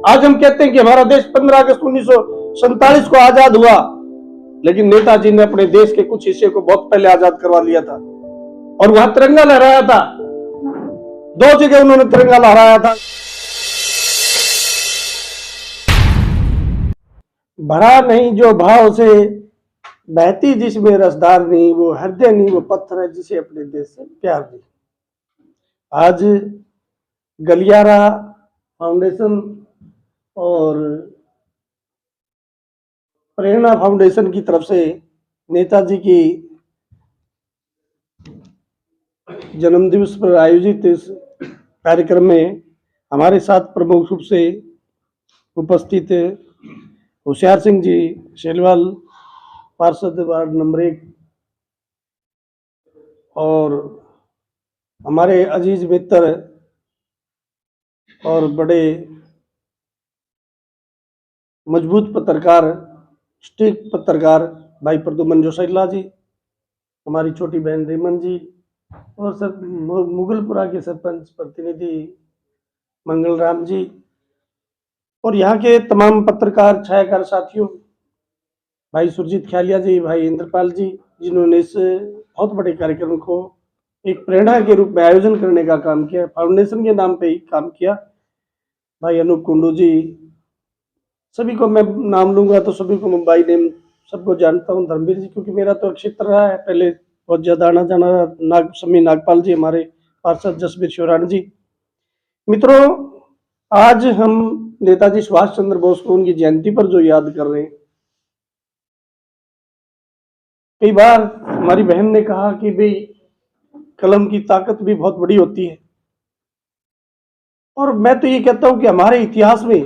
आज हम कहते हैं कि हमारा देश 15 अगस्त 1947 को आजाद हुआ, लेकिन नेताजी ने अपने देश के कुछ हिस्से को बहुत पहले आजाद करवा लिया था और वहां तिरंगा लहराया था। 2 जगह उन्होंने तिरंगा लहराया था। भरा नहीं जो भाव से, बहती जिसमें रसदार नहीं, वो हृदय नहीं वो पत्थर है जिसे अपने देश से प्यार नहीं। आज गलियारा फाउंडेशन और प्रेरणा फाउंडेशन की तरफ से नेताजी की जन्मदिवस पर आयोजित इस कार्यक्रम में हमारे साथ प्रमुख रूप से उपस्थित होशियार सिंह जी शेलवाल, पार्षद वार्ड नंबर 1, और हमारे अजीज मित्र और बड़े मजबूत पत्रकार, स्टिक पत्रकार भाई प्रद्युमन जोशीला जी, हमारी छोटी बहन रेमन जी और सब मुगलपुरा के सरपंच प्रतिनिधि मंगल राम जी और यहाँ के तमाम पत्रकार छायाकार साथियों, भाई सुरजीत ख्यालिया जी, भाई इंद्रपाल जी, जिन्होंने इस बहुत बड़े कार्यक्रम को एक प्रेरणा के रूप में आयोजन करने का काम किया, फाउंडेशन के नाम पे ही काम किया। भाई अनूप कुंडू जी, सभी को मैं नाम लूंगा तो सभी को मैं बाई नेम सबको जानता हूँ। धर्मवीर जी, क्योंकि मेरा तो क्षेत्र रहा है पहले बहुत ज्यादा आना जाना। समी नागपाल जी, हमारे पार्षद जसबीर शिवरान जी। मित्रों, आज हम नेताजी सुभाष चंद्र बोस को उनकी जयंती पर जो याद कर रहे हैं, कई बार हमारी बहन ने कहा कि भाई कलम की ताकत भी बहुत बड़ी होती है, और मैं तो ये कहता हूं कि हमारे इतिहास में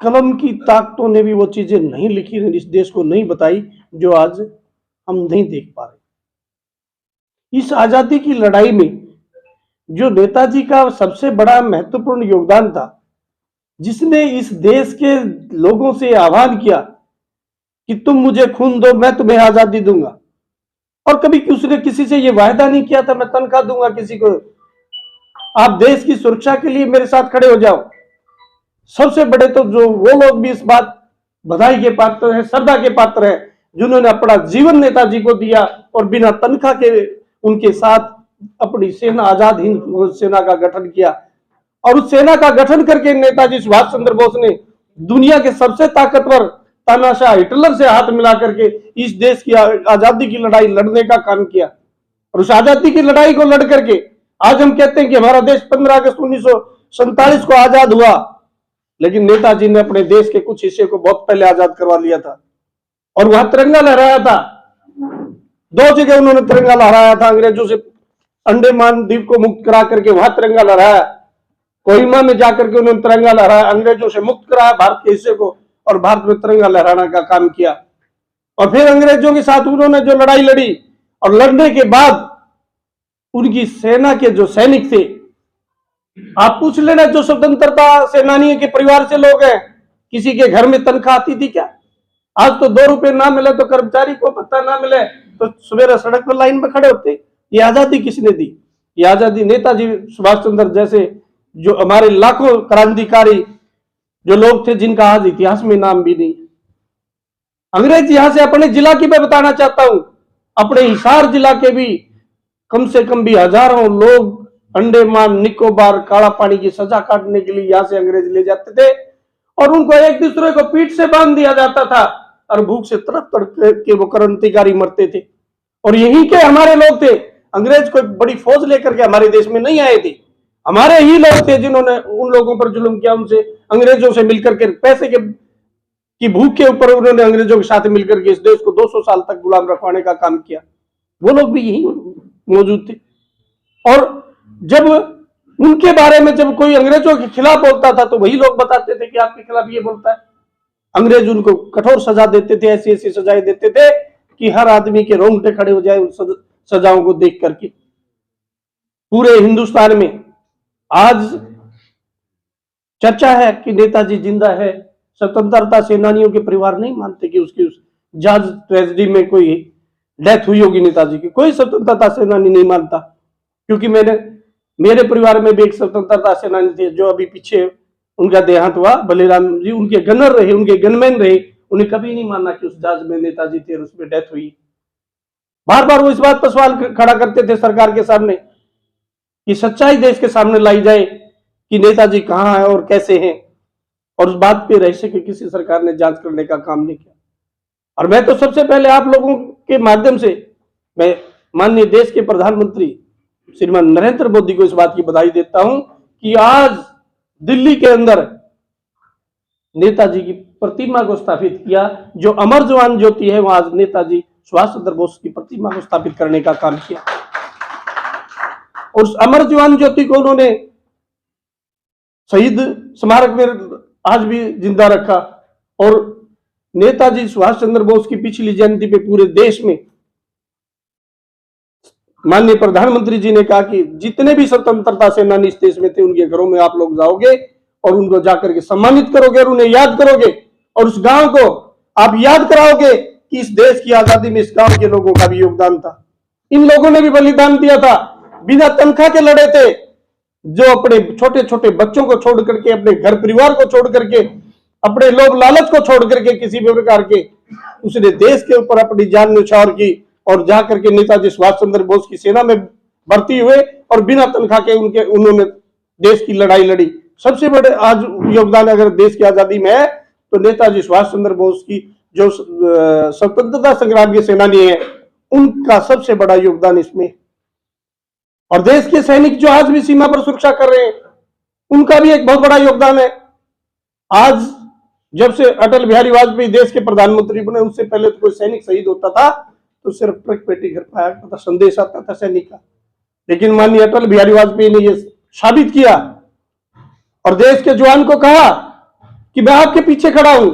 कलम की ताकतों ने भी वो चीजें नहीं लिखी, इस देश को नहीं बताई जो आज हम नहीं देख पा रहे। इस आजादी की लड़ाई में जो नेताजी का सबसे बड़ा महत्वपूर्ण योगदान था, जिसने इस देश के लोगों से आह्वान किया कि तुम मुझे खून दो मैं तुम्हें आजादी दूंगा, और कभी उसने किसी से ये वायदा नहीं किया था मैं तनख्वाह दूंगा किसी को, आप देश की सुरक्षा के लिए मेरे साथ खड़े हो जाओ। सबसे बड़े तो जो वो लोग भी इस बात बधाई के पात्र हैं, श्रद्धा के पात्र हैं, जिन्होंने अपना जीवन नेताजी को दिया और बिना तनख्वाह के उनके साथ अपनी सेना, आजाद हिंद सेना का गठन किया। और उस सेना का गठन करके नेताजी सुभाष चंद्र बोस ने दुनिया के सबसे ताकतवर तानाशाह हिटलर से हाथ मिला करके इस देश की आजादी की लड़ाई लड़ने का काम किया। और उस आजादी की लड़ाई को लड़ करके आज हम कहते हैं कि हमारा देश 15 अगस्त 1947 को आजाद हुआ, लेकिन नेताजी ने अपने देश के कुछ हिस्से को बहुत पहले आजाद करवा लिया था और वहां तिरंगा लहराया था। 2 जगह उन्होंने तिरंगा लहराया था। अंग्रेजों से अंडमान द्वीप को मुक्त करा करके वहां तिरंगा लहराया, कोहिमा में जाकर के उन्होंने तिरंगा लहराया, अंग्रेजों से मुक्त कराया भारत के हिस्से को और भारत में तिरंगा लहराने का काम किया। और फिर अंग्रेजों के साथ उन्होंने जो लड़ाई लड़ी, और लड़ने के बाद उनकी सेना के जो सैनिक थे, आप पूछ लेना जो स्वतंत्रता सेनानियों के परिवार से लोग हैं, किसी के घर में तनख्वाह आती थी क्या? आज तो 2 रुपए ना मिले तो कर्मचारी को पता ना मिले तो सवेरे सड़क पर लाइन में खड़े होते। ये आजादी किसने दी? ये आजादी नेताजी सुभाष चंद्र जैसे जो हमारे लाखों क्रांतिकारी जो लोग थे, जिनका आज इतिहास में नाम भी नहीं। अंग्रेज यहां से अपने जिला की मैं बताना चाहता हूं, अपने हिसार जिला के भी कम से कम भी हजारों लोग अंडमान निकोबार काला पानी की सजा काटने के लिए यहां से अंग्रेज ले जाते थे, और उनको एक दूसरे को पीठ से बांध दिया जाता था और भूख से तड़प तड़प के वो क्रांतिकारी मरते थे। और यहीं के हमारे लोग थे, अंग्रेज कोई बड़ी फौज लेकर के हमारे देश में नहीं आए थे, हमारे ही लोग थे जिन्होंने उन लोगों पर जुल्म किया, उनसे अंग्रेजों से मिलकर के पैसे की भूख के ऊपर उन्होंने अंग्रेजों के साथ मिलकर के इस देश को 200 साल तक गुलाम रखवाने का काम किया। वो लोग भी यही मौजूद थे। और जब उनके बारे में जब कोई अंग्रेजों के खिलाफ बोलता था तो वही लोग बताते थे कि आपके खिलाफ ये बोलता है। अंग्रेज उनको कठोर सजा देते थे, ऐसी ऐसी सजाएं देते थे कि हर आदमी के रोंगटे खड़े हो जाए उन सजाओं को देख करके। पूरे हिंदुस्तान में आज चर्चा है कि नेताजी जिंदा है। स्वतंत्रता सेनानियों के परिवार नहीं मानते कि उसकी उस जहाज ट्रेजेडी में कोई डेथ हुई होगी नेताजी की। कोई स्वतंत्रता सेनानी नहीं मानता, क्योंकि मेरे परिवार में भी एक स्वतंत्रता सेनानी थे जो अभी पीछे उनका देहांत हुआ, बलिराम जी उनके गनर रहे, उनके गनमैन रहे, उन्हें कभी नहीं माना कि उस जहाज में नेताजी थे और उसमें डेथ हुई। बार बार वो इस बात पर सवाल खड़ा करते थे सरकार के सामने कि सच्चाई देश के सामने लाई जाए कि नेताजी कहां है और कैसे हैं, और उस बात पे रहस्य की किसी सरकार ने जांच करने का काम नहीं किया। और मैं तो सबसे पहले आप लोगों के माध्यम से मैं माननीय देश के प्रधानमंत्री श्रीमान नरेंद्र मोदी को इस बात की बधाई देता हूं कि आज दिल्ली के अंदर नेताजी की प्रतिमा को स्थापित किया। जो अमर जवान ज्योति है, वहां आज नेताजी सुभाष चंद्र बोस की प्रतिमा को स्थापित करने का काम किया, और उस अमर जवान ज्योति को उन्होंने शहीद स्मारक में आज भी जिंदा रखा। और नेताजी सुभाष चंद्र बोस की पिछली जयंती पे पूरे देश में माननीय प्रधानमंत्री जी ने कहा कि जितने भी स्वतंत्रता सेनानी इस देश में थे, उनके घरों में आप लोग जाओगे और उनको जाकर के सम्मानित करोगे और उन्हें याद करोगे, और उस गांव को आप याद कराओगे कि इस देश की आजादी में इस गांव के लोगों का भी योगदान था। इन लोगों ने भी बलिदान दिया था, बिना तनख्वाह के लड़े थे, जो अपने छोटे छोटे बच्चों को छोड़ करके, अपने घर परिवार को छोड़ करके, अपने लोभ लालच को छोड़ करके किसी भी प्रकार के, उसने देश के ऊपर अपनी जान न्यौछावर की और जाकर के नेताजी सुभाष चंद्र बोस की सेना में भर्ती हुए और बिना तनख्वाह के उन्होंने देश की लड़ाई लड़ी। सबसे बड़े आज योगदान अगर देश की आजादी में है तो नेताजी सुभाष चंद्र बोस की जो स्वतंत्रता संग्राम के सेनानी है, उनका सबसे बड़ा योगदान इसमें। और देश के सैनिक जो आज भी सीमा पर सुरक्षा कर रहे हैं, उनका भी एक बहुत बड़ा योगदान है। आज जब से अटल बिहारी वाजपेयी देश के प्रधानमंत्री बने, उससे पहले तो कोई सैनिक शहीद होता था तो सिर्फ ट्रक पेटी घर पाया करता था, संदेश आता था सैनिक का। लेकिन माननीय अटल बिहारी वाजपेयी ने यह साबित किया और देश के जवान को कहा कि मैं आपके पीछे खड़ा हूं,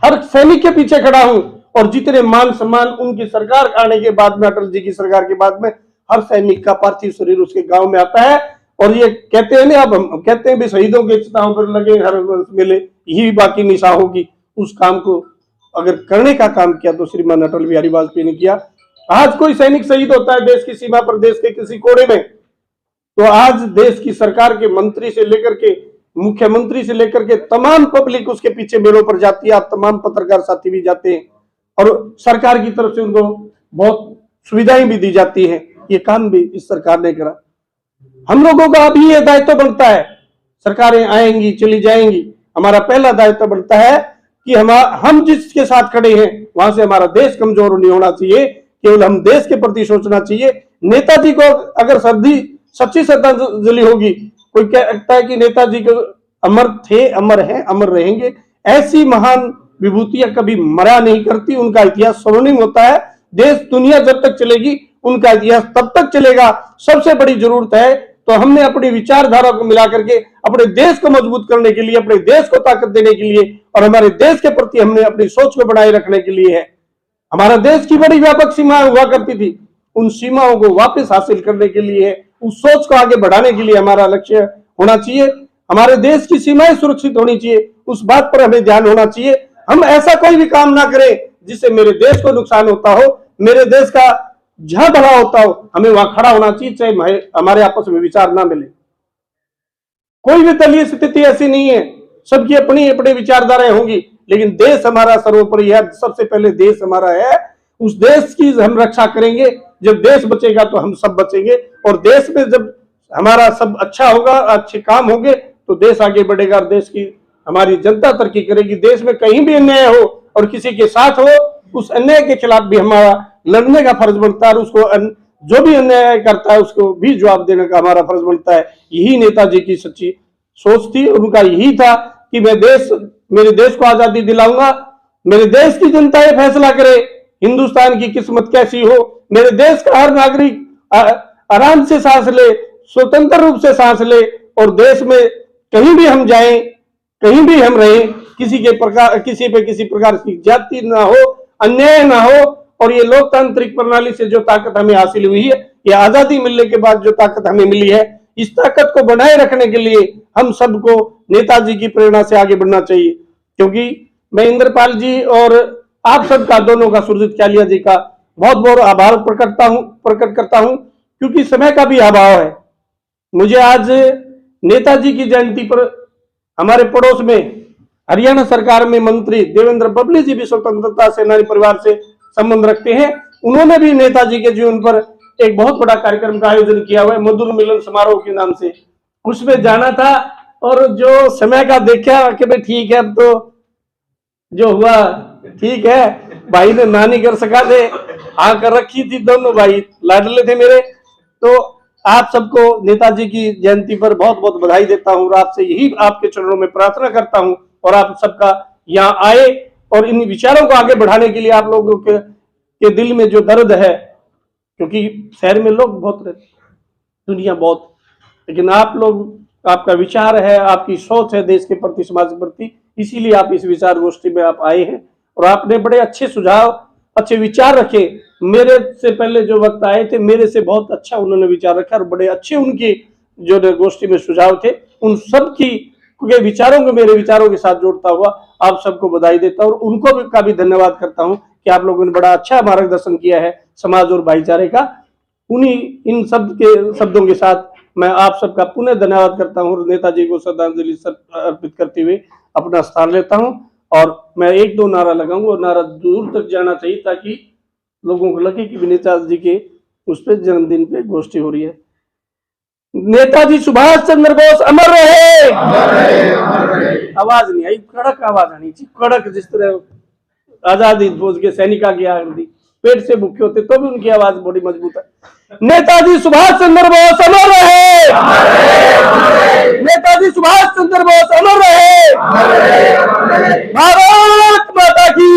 हर सैनिक के पीछे खड़ा हूं। और जितने मान सम्मान उनकी सरकार आने के बाद में, अटल जी की सरकार के बाद में, हर सैनिक का पार्थिव शरीर उसके गांव में आता है। और ये कहते हैं ना, अब हम कहते हैं भी शहीदों के चिताओं पर लगे हर मेले, यही बाकी निशा होगी। उस काम को अगर करने का काम किया तो श्रीमान अटल बिहारी वाजपेयी ने किया। आज कोई सैनिक शहीद होता है देश की सीमा पर, देश के किसी कोने में, तो आज देश की सरकार के मंत्री से लेकर के, मुख्यमंत्री से लेकर के तमाम पब्लिक उसके पीछे मेलों पर जाती है। आप तमाम पत्रकार साथी भी जाते हैं और सरकार की तरफ से उनको बहुत सुविधाएं भी दी जाती है। ये काम भी इस सरकार ने करा। हम लोगों का अभी ये दायित्व बनता है, सरकारें आएंगी चली जाएंगी, हमारा पहला दायित्व बनता है कि हम जिसके साथ खड़े हैं वहां से हमारा देश कमजोर नहीं होना चाहिए, केवल हम देश के प्रति सोचना चाहिए। नेताजी को अगर सच्ची श्रद्धांजलि होगी, कोई कहता है कि नेताजी को अमर थे, अमर हैं, अमर रहेंगे, ऐसी महान विभूतियां कभी मरा नहीं करती, उनका इतिहास स्वर्णिम होता है। देश दुनिया जब तक चलेगी उनका इतिहास तब तक चलेगा। सबसे बड़ी जरूरत है तो हमने अपनी विचारधारा को मिला करके अपने देश को मजबूत करने के लिए, अपने देश को ताकत देने के लिए और हमारे देश के प्रति हमने अपनी सोच को बनाए रखने के लिए है। हमारा देश की बड़ी व्यापक सीमाएं हुआ करती थी, उन सीमाओं को वापस हासिल करने के लिए, उस सोच को आगे बढ़ाने के लिए हमारा लक्ष्य होना चाहिए। हमारे देश की सीमाएं सुरक्षित होनी चाहिए, उस बात पर हमें ध्यान होना चाहिए। हम ऐसा कोई भी काम ना करें जिससे मेरे देश को नुकसान होता हो, मेरे देश का जहां भला होता हो हमें वहां खड़ा होना चाहिए, चाहे हमारे आपस में विचार ना मिले। कोई भी दलीय स्थिति ऐसी नहीं है, सबकी अपनी अपनी विचारधाराएं होंगी, लेकिन देश हमारा सर्वोपरि है। सबसे पहले देश हमारा है, उस देश की हम रक्षा करेंगे। जब देश बचेगा तो हम सब बचेंगे, और देश में जब हमारा सब अच्छा होगा, अच्छे काम होंगे, तो देश आगे बढ़ेगा, देश की हमारी जनता तरक्की करेगी। देश में कहीं भी अन्याय हो और किसी के साथ हो, उस अन्याय के खिलाफ भी हमारा लड़ने का फर्ज बनता है, और उसको जो भी अन्याय करता है उसको भी जवाब देने का हमारा फर्ज बनता है। यही नेताजी की सच्ची सोच थी, उनका यही था कि मेरे देश को आजादी दिलाऊंगा, मेरे देश की जनता ये फैसला करे हिंदुस्तान की किस्मत कैसी हो, मेरे देश का हर नागरिक आराम से सांस ले, स्वतंत्र रूप से सांस ले, और देश में कहीं भी हम जाएं, कहीं भी हम रहें, किसी पे किसी प्रकार की जाति ना हो, अन्याय ना हो। और ये लोकतांत्रिक प्रणाली से जो ताकत हमें हासिल हुई है, ये आजादी मिलने के बाद जो ताकत हमें मिली है, इस ताकत को बनाए रखने के लिए हम सबको नेताजी की प्रेरणा से आगे बढ़ना चाहिए। क्योंकि मैं इंद्रपाल जी और आप सबका, दोनों का, सुरजीत कालिया जी का बहुत बहुत आभार प्रकट करता हूं, क्योंकि समय का भी अभाव है। मुझे आज नेताजी की जयंती पर हमारे पड़ोस में हरियाणा सरकार में मंत्री देवेंद्र बबली जी भी स्वतंत्रता सेनानी परिवार से संबंध रखते हैं। उन्होंने भी नेताजी के जीवन पर एक बहुत बड़ा कार्यक्रम का आयोजन किया हुआ है, मधुर मिलन समारोह के नाम से। उसमें जाना था और जो समय का देखा कि भाई ठीक है, अब तो जो हुआ ठीक है, भाई ने ना नहीं कर सका थे, हाँ कर रखी थी, दोनों भाई लाडले थे मेरे। तो आप सबको नेताजी की जयंती पर बहुत बहुत बधाई देता हूँ और आपसे यही आपके चरणों में प्रार्थना करता हूँ और आप सबका यहाँ आए और इन विचारों को आगे बढ़ाने के लिए आप लोगों के दिल में जो दर्द है, क्योंकि शहर में लोग बहुत रहते, दुनिया बहुत, लेकिन आप लोग, आपका विचार है, आपकी सोच है देश के प्रति, समाज के प्रति, इसीलिए आप इस विचार गोष्ठी में आप आए हैं और आपने बड़े अच्छे सुझाव, अच्छे विचार रखे। मेरे से पहले जो वक्त आए थे, मेरे से बहुत अच्छा उन्होंने विचार रखा और बड़े अच्छे उनकी जो गोष्ठी में सुझाव थे, उन सब की विचारों को मेरे विचारों के साथ जोड़ता हुआ आप सबको बधाई देता हूँ और उनको भी का भी धन्यवाद करता हूँ कि आप लोगों ने बड़ा अच्छा मार्गदर्शन किया है समाज और भाईचारे का। उन्हीं इन शब्दों के साथ मैं आप सबका पुनः धन्यवाद करता हूँ और नेताजी को श्रद्धांजलि अर्पित करते हुए अपना स्थान लेता हूँ। और मैं एक दो नारा लगाऊंगा और नारा दूर तक जाना चाहिए ताकि लोगों को लगे कि नेताजी के उस पर जन्मदिन पे गोष्ठी हो रही है। नेताजी सुभाष चंद्र बोस अमर रहे, अमर रहे, अमर रहे। आवाज नहीं आई, कड़क आवाज आनी चाहिए, कड़क, जिस तरह आजादी फौज के सैनिका की आवाज, पेट से भूखे होते तो भी उनकी आवाज बड़ी मजबूत है। नेताजी सुभाष चंद्र बोस अमर रहे, अमर रहे, अमर रहे। नेताजी सुभाष चंद्र बोस अमर रहे, अमर रहे, अमर रहे। भारत माता की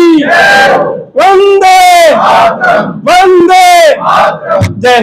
वंदे वंदे जय।